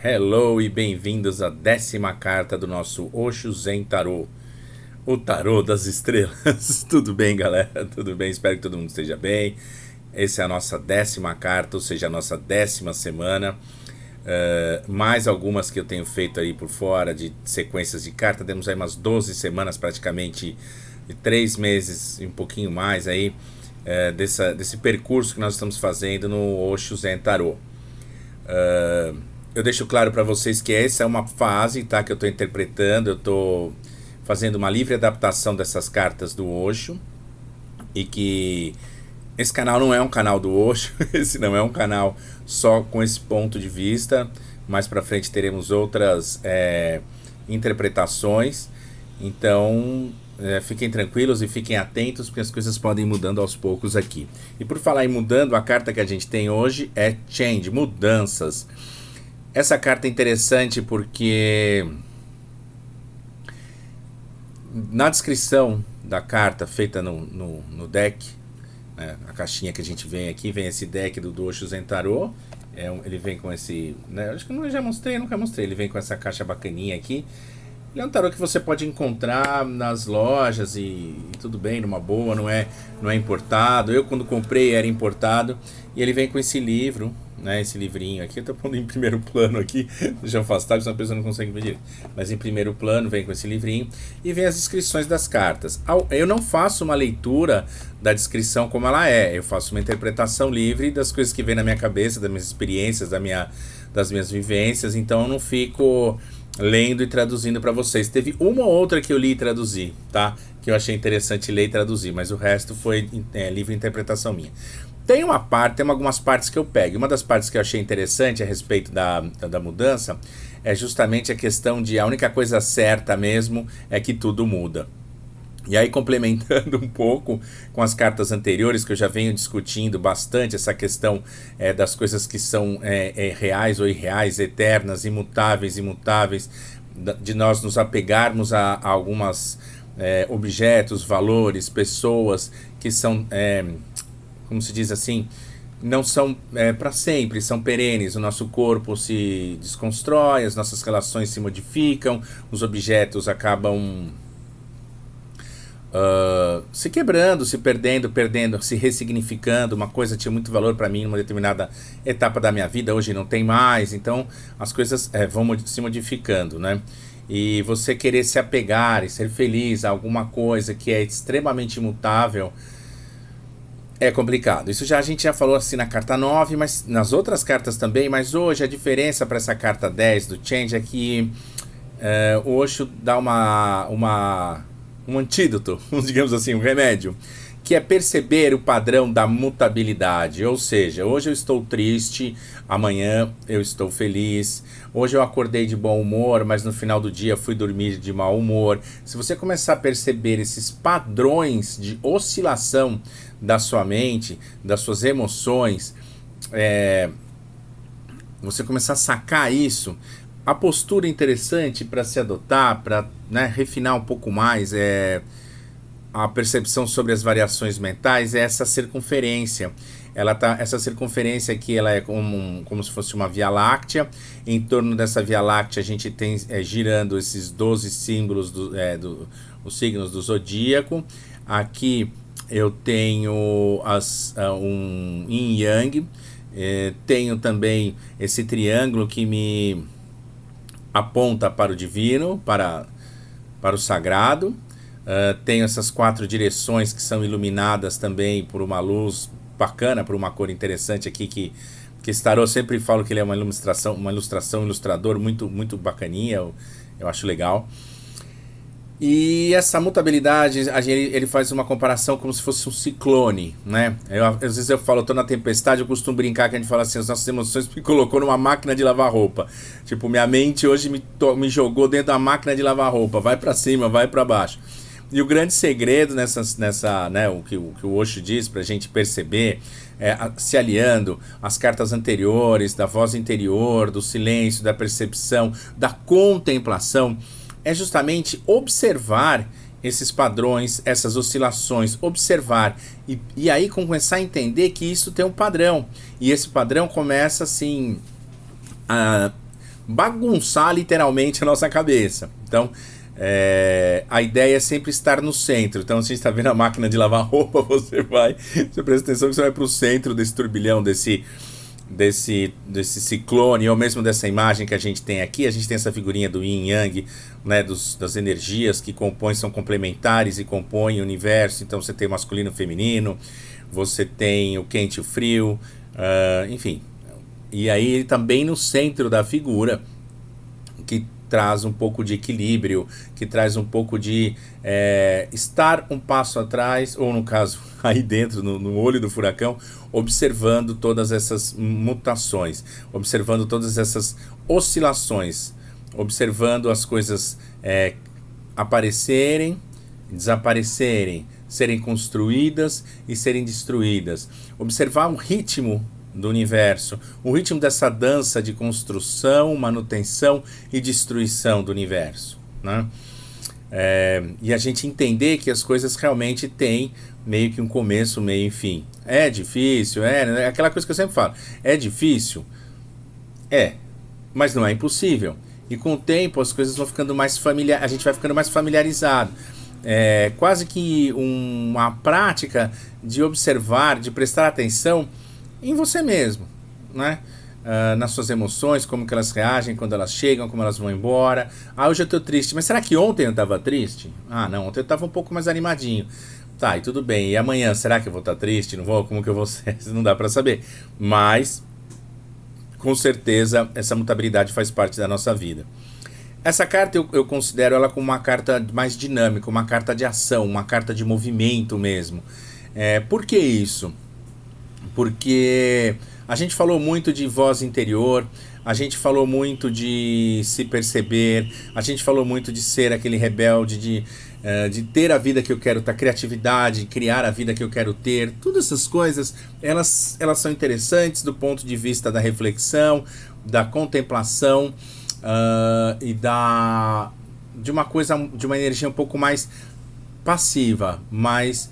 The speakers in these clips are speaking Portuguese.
Hello e bem-vindos à 10ª carta do nosso Osho Zen Tarô, o tarô das estrelas. Tudo bem, galera? Tudo bem? Espero que todo mundo esteja bem. Essa é a nossa 10ª carta, ou seja, a nossa 10ª semana. Mais algumas que eu tenho feito aí por fora de sequências de carta. Temos aí umas 12 semanas, praticamente, de 3 meses e um pouquinho mais aí, desse percurso que nós estamos fazendo no Osho Zen Tarô. Eu deixo claro para vocês que essa é uma fase, tá, que eu estou interpretando. Eu estou fazendo uma livre adaptação dessas cartas do Osho, e que esse canal não é um canal do Osho, esse não é um canal só com esse ponto de vista. Mais para frente teremos outras interpretações, então fiquem tranquilos e fiquem atentos, porque as coisas podem ir mudando aos poucos aqui. E por falar em mudando, a carta que a gente tem hoje é Change, mudanças. Essa carta é interessante porque na descrição da carta feita no deck, né, a caixinha que a gente vem aqui, vem esse deck do Osho Zen Tarô. Ele vem com esse, né, acho que eu nunca mostrei, ele vem com essa caixa bacaninha aqui. Ele é um tarô que você pode encontrar nas lojas e tudo bem, numa boa, não é importado. Eu, quando comprei, era importado. E ele vem com esse livro, né, esse livrinho aqui. Eu tô pondo em primeiro plano aqui, deixa eu afastar, senão a pessoa não consegue ver direito. Mas em primeiro plano vem com esse livrinho e vem as descrições das cartas. Eu não faço uma leitura da descrição como ela é, eu faço uma interpretação livre das coisas que vem na minha cabeça, das minhas experiências, das minhas vivências. Então eu não fico lendo e traduzindo para vocês. Teve uma ou outra que eu li e traduzi, tá? Que eu achei interessante ler e traduzir, mas o resto foi livre interpretação minha. Tem algumas partes que eu pego. Uma das partes que eu achei interessante a respeito da mudança é justamente a questão de a única coisa certa mesmo é que tudo muda. E aí, complementando um pouco com as cartas anteriores, que eu já venho discutindo bastante essa questão das coisas que são reais ou irreais, eternas, imutáveis, de nós nos apegarmos a algumas objetos, valores, pessoas que são, como se diz assim, não são para sempre, são perenes. O nosso corpo se desconstrói, as nossas relações se modificam, os objetos acabam se quebrando, se perdendo, se ressignificando. Uma coisa tinha muito valor para mim numa determinada etapa da minha vida, hoje não tem mais. Então as coisas vão se modificando, né? E você querer se apegar e ser feliz a alguma coisa que é extremamente imutável é complicado. Isso a gente já falou assim na carta 9, mas nas outras cartas também. Mas hoje a diferença para essa carta 10 do Change é que o Osho dá um antídoto, digamos assim, um remédio, que é perceber o padrão da mutabilidade. Ou seja, hoje eu estou triste, amanhã eu estou feliz. Hoje eu acordei de bom humor, mas no final do dia fui dormir de mau humor. Se você começar a perceber esses padrões de oscilação da sua mente, das suas emoções, você começar a sacar isso, a postura interessante para se adotar, para refinar um pouco mais a percepção sobre as variações mentais, é essa circunferência. Essa circunferência aqui, ela é como se fosse uma Via Láctea. Em torno dessa Via Láctea a gente tem girando esses 12 símbolos os signos do zodíaco. Aqui eu tenho um Yin e Yang. Tenho também esse triângulo que me aponta para o divino, para o sagrado. Tenho essas 4 direções que são iluminadas também por uma luz bacana, por uma cor interessante aqui, que esse tarô, eu sempre falo que ele é um ilustrador muito, muito bacaninha, eu acho legal. E essa mutabilidade, ele faz uma comparação como se fosse um ciclone, né? Às vezes eu falo, eu tô na tempestade, eu costumo brincar que a gente fala assim, as nossas emoções me colocou numa máquina de lavar roupa. Tipo, minha mente hoje me jogou dentro da máquina de lavar roupa, vai para cima, vai para baixo. E o grande segredo o que o Osho diz pra gente perceber, se aliando às cartas anteriores, da voz interior, do silêncio, da percepção, da contemplação, é justamente observar esses padrões, essas oscilações, observar e aí começar a entender que isso tem um padrão, e esse padrão começa assim a bagunçar literalmente a nossa cabeça. Então, a ideia é sempre estar no centro. Então, se a gente está vendo a máquina de lavar roupa, você presta atenção que você vai para o centro desse turbilhão, desse ciclone, ou mesmo dessa imagem que a gente tem aqui. A gente tem essa figurinha do Yin Yang, né, das energias que compõem, são complementares e compõem o universo. Então você tem o masculino e o feminino, você tem o quente e o frio, enfim. E aí também no centro da figura, que traz um pouco de equilíbrio, que traz um pouco de estar um passo atrás, ou no caso, aí dentro, no olho do furacão, observando todas essas mutações, observando todas essas oscilações, observando as coisas aparecerem, desaparecerem, serem construídas e serem destruídas. Observar o ritmo do universo, o ritmo dessa dança de construção, manutenção e destruição do universo, né? E a gente entender que as coisas realmente têm meio que um começo, meio e fim. É difícil, né? Aquela coisa que eu sempre falo, é difícil? Mas não é impossível. E com o tempo as coisas vão ficando mais a gente vai ficando mais familiarizado. Quase que uma prática de observar, de prestar atenção em você mesmo, né? Nas suas emoções, como que elas reagem quando elas chegam, como elas vão embora. Hoje eu estou triste, mas será que ontem eu estava triste? Não, ontem eu estava um pouco mais animadinho. Tá, e tudo bem, e amanhã, será que eu vou estar triste? Não vou? Como que eu vou ser? Não dá para saber. Mas, com certeza, essa mutabilidade faz parte da nossa vida. Essa carta eu considero ela como uma carta mais dinâmica, uma carta de ação, uma carta de movimento mesmo. Por que isso? Porque a gente falou muito de voz interior, a gente falou muito de se perceber, a gente falou muito de ser aquele rebelde, de ter a vida que eu quero ter, criatividade, criar a vida que eu quero ter. Todas essas coisas, elas são interessantes do ponto de vista da reflexão, da contemplação e de uma energia um pouco mais passiva, mais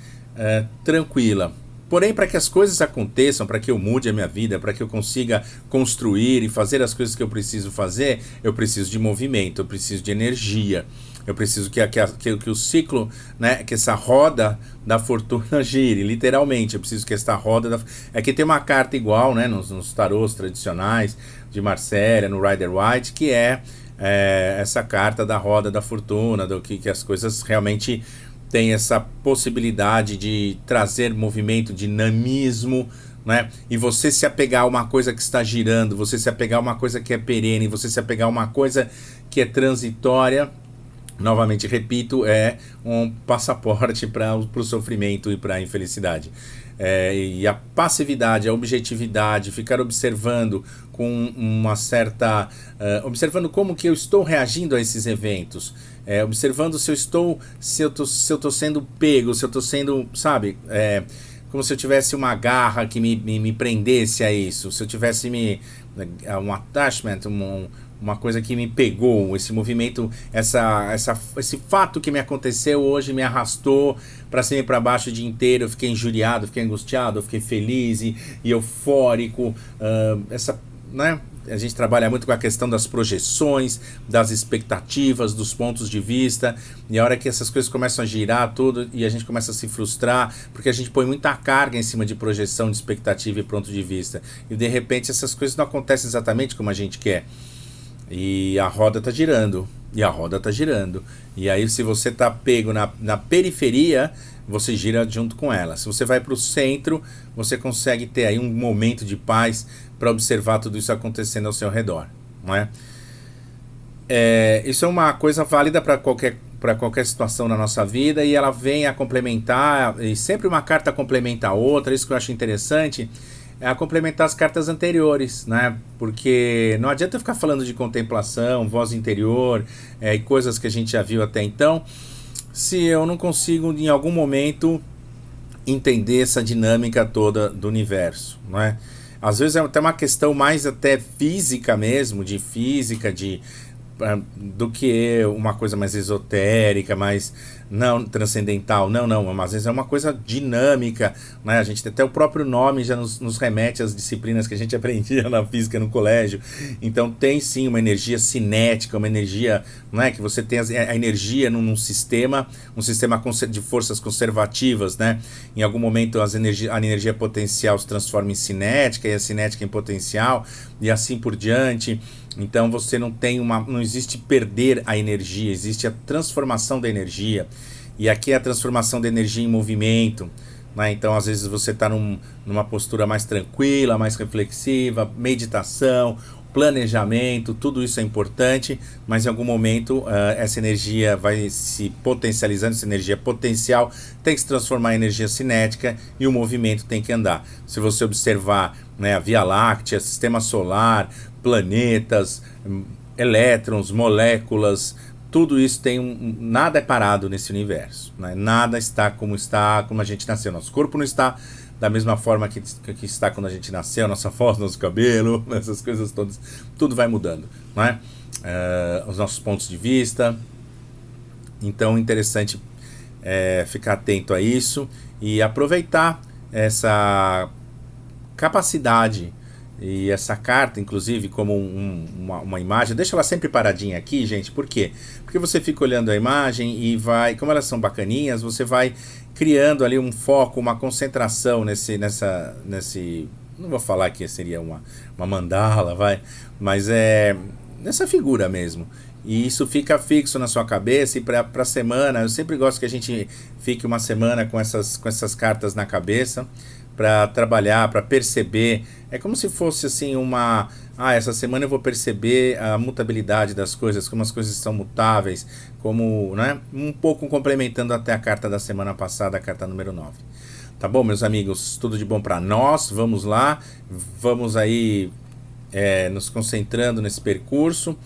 tranquila. Porém, para que as coisas aconteçam, para que eu mude a minha vida, para que eu consiga construir e fazer as coisas que eu preciso fazer, eu preciso de movimento, eu preciso de energia. Eu preciso que o ciclo, né, que essa roda da fortuna gire, literalmente. Eu preciso que essa roda que tem uma carta igual, né, nos tarôs tradicionais de Marcélia, no Rider-Waite, que essa carta da roda da fortuna, do que as coisas realmente tem essa possibilidade de trazer movimento, dinamismo, né? E você se apegar a uma coisa que está girando, você se apegar a uma coisa que é perene, você se apegar a uma coisa que é transitória, novamente repito, é um passaporte para o sofrimento e para a infelicidade. E a passividade, a objetividade, ficar observando com uma certa... observando como que eu estou reagindo a esses eventos. Observando se eu estou sendo pego, se eu estou sendo, sabe, como se eu tivesse uma garra que me prendesse a isso, se eu tivesse um attachment, uma coisa que me pegou, esse movimento, esse fato que me aconteceu hoje me arrastou para cima e para baixo o dia inteiro. Eu fiquei injuriado, fiquei angustiado, eu fiquei feliz e eufórico, né? A gente trabalha muito com a questão das projeções, das expectativas, dos pontos de vista, e a hora que essas coisas começam a girar tudo e a gente começa a se frustrar, porque a gente põe muita carga em cima de projeção, de expectativa e ponto de vista, e de repente essas coisas não acontecem exatamente como a gente quer, e a roda está girando, e aí se você está pego na periferia, você gira junto com ela. Se você vai para o centro, você consegue ter aí um momento de paz para observar tudo isso acontecendo ao seu redor, não é? Isso é uma coisa válida para qualquer situação na nossa vida, e ela vem a complementar, e sempre uma carta complementa a outra. Isso que eu acho interessante é a complementar as cartas anteriores, né? Porque não adianta eu ficar falando de contemplação, voz interior e coisas que a gente já viu até então, se eu não consigo em algum momento entender essa dinâmica toda do universo, não é? Às vezes é até uma questão mais até física mesmo, de do que uma coisa mais esotérica, mais não transcendental. Não, mas às vezes é uma coisa dinâmica, né? A gente até o próprio nome já nos remete às disciplinas que a gente aprendia na física no colégio. Então tem sim uma energia cinética, uma energia, né, que você tem a energia num sistema, um sistema de forças conservativas, né? Em algum momento a energia potencial se transforma em cinética e a cinética em potencial e assim por diante. Então você não existe perder a energia, existe a transformação da energia. E aqui é a transformação da energia em movimento, né? Então às vezes você está numa postura mais tranquila, mais reflexiva, meditação, planejamento, tudo isso é importante, mas em algum momento essa energia vai se potencializando, essa energia potencial tem que se transformar em energia cinética e o movimento tem que andar. Se você observar, né, a Via Láctea, sistema solar, planetas, elétrons, moléculas, tudo isso nada é parado nesse universo, né? Nada está como a gente nasceu. Nosso corpo não está da mesma forma que está quando a gente nasceu, nossa voz, nosso cabelo, essas coisas todas, tudo vai mudando, né? Os nossos pontos de vista. Então, interessante ficar atento a isso e aproveitar essa capacidade e essa carta, inclusive, como uma imagem. Deixa ela sempre paradinha aqui, gente. Por quê? Porque você fica olhando a imagem e vai... Como elas são bacaninhas, você vai criando ali um foco, uma concentração nesse... Não vou falar que seria uma mandala, mas é nessa figura mesmo. E isso fica fixo na sua cabeça e para a semana... Eu sempre gosto que a gente fique uma semana com essas cartas na cabeça, para trabalhar, para perceber. É como se fosse assim essa semana eu vou perceber a mutabilidade das coisas, como as coisas são mutáveis, como, né, um pouco complementando até a carta da semana passada, a carta número 9. Tá bom, meus amigos? Tudo de bom para nós. Vamos lá. Vamos aí nos concentrando nesse percurso.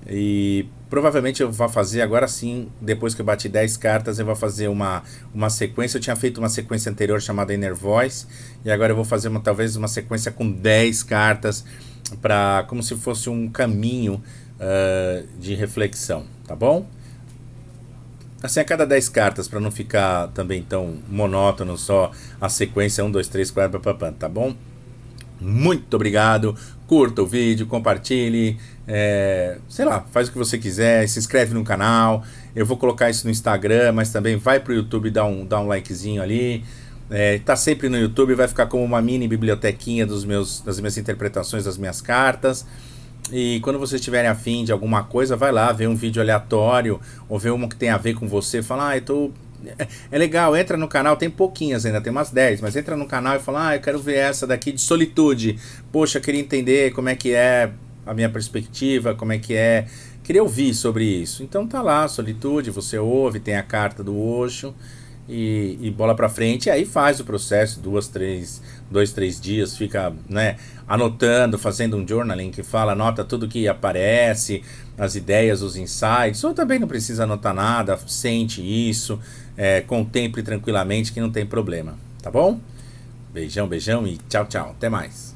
E provavelmente eu vou fazer agora sim, depois que eu bati 10 cartas, eu vou fazer uma sequência. Eu tinha feito uma sequência anterior chamada Inner Voice, e agora eu vou fazer talvez uma sequência com 10 cartas, como se fosse um caminho de reflexão, tá bom? Assim, a cada 10 cartas, para não ficar também tão monótono só a sequência 1, 2, 3, 4, tá bom? Muito obrigado, curta o vídeo, compartilhe, sei lá, faz o que você quiser, se inscreve no canal. Eu vou colocar isso no Instagram, mas também vai pro YouTube, dá um likezinho ali. Tá sempre no YouTube, vai ficar como uma mini bibliotequinha das minhas interpretações das minhas cartas. E quando vocês tiverem afim de alguma coisa, vai lá, vê um vídeo aleatório, ou vê uma que tem a ver com você, fala, é legal, entra no canal, tem pouquinhas ainda, tem umas 10, mas entra no canal e fala, eu quero ver essa daqui de solitude. Poxa, queria entender como é que é a minha perspectiva, como é que é, queria ouvir sobre isso. Então tá lá, solitude, você ouve, tem a carta do Osho e bola pra frente, e aí faz o processo, 2, 3 dias, fica, né, anotando, fazendo um journaling que anota tudo que aparece, as ideias, os insights, ou também não precisa anotar nada, sente isso, contemple tranquilamente que não tem problema, tá bom? Beijão, beijão e tchau, tchau, até mais.